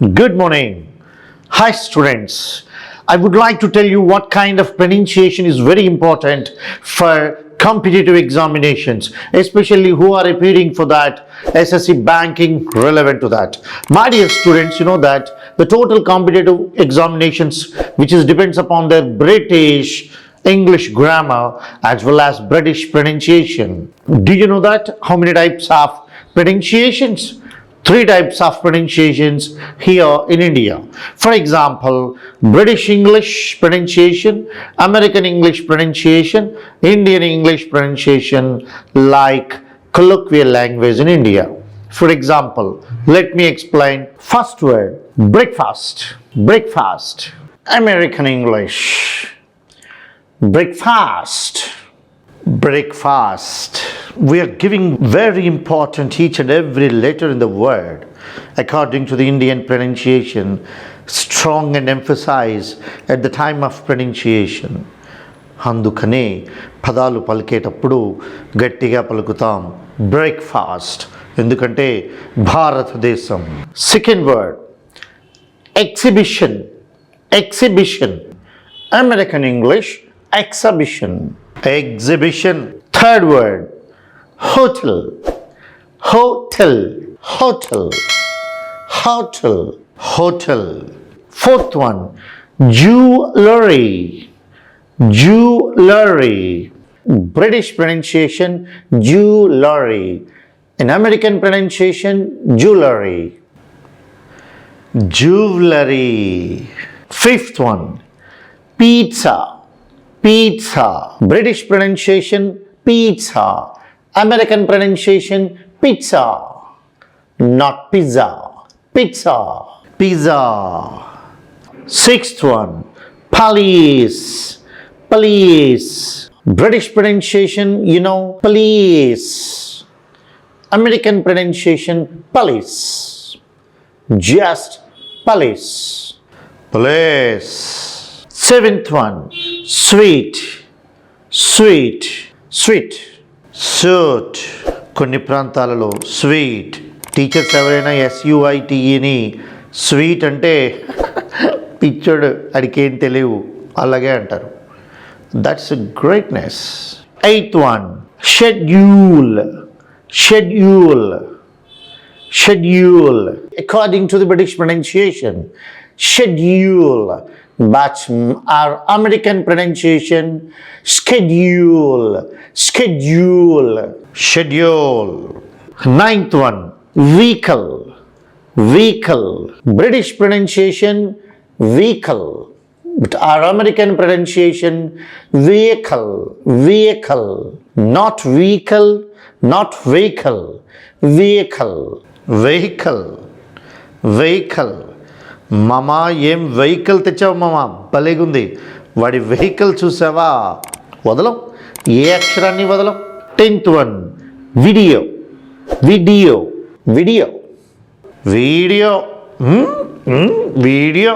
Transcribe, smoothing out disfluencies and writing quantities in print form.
Good morning. Hi, students. I would like to tell you what kind of pronunciation is very important for competitive examinations, especially who are appearing for that SSC banking relevant to that. My dear students, you know that the total competitive examinations, which is depends upon their British English grammar as well as British pronunciation. Do you know that how many types of pronunciations? Three types of pronunciations here in India. For example, British English pronunciation, American English pronunciation, Indian English pronunciation, like colloquial language in India. For example, let me explain. First word, breakfast. Breakfast. American English. Breakfast. Breakfast. We are giving very important each and every letter in the word according to the Indian pronunciation, strong and emphasize at the time of pronunciation. అందుకనే పదాలు పలికేటప్పుడు గట్టిగా పలుకుతాం breakfast, ఎందుకంటే భారతదేశం. Second word exhibition. Exhibition. American English exhibition. Exhibition. Third word, hotel. Hotel. Hotel. Hotel. Hotel. Fourth one, jewelry. Jewelry. British pronunciation, jewelry. In American pronunciation, jewelry. Jewelry. Fifth one, pizza. Pizza. British pronunciation, pizza. American pronunciation, pizza. Not pizza. Pizza. Pizza. Sixth one, police. Police. British pronunciation, police. American pronunciation, police. Just police. Police. Seventh one, sweet. Sweet. Sweet. Suit. కొన్ని ప్రాంతాలలో sweet. Teachers ఎవరైనా SUITEని sweet అంటే పిచ్చోడు అడికేం తెలియవు అలాగే అంటారు. That's greatness. Eighth one, schedule. Schedule. Schedule. According to the British pronunciation, schedule. But our American pronunciation, schedule. Schedule. Schedule. Ninth one, vehicle. Vehicle. British pronunciation, vehicle. But our American pronunciation, vehicle. Vehicle. Not vehicle, not vehicle. Vehicle. Vehicle. Vehicle. మామా ఏం vehicle తెచ్చావు మామా, భలేగుంది. వాడి vehicle చూసావా, వదలం, ఏ అక్షరాన్ని వదలం. 10th one, video. Video. Video. Video. Video.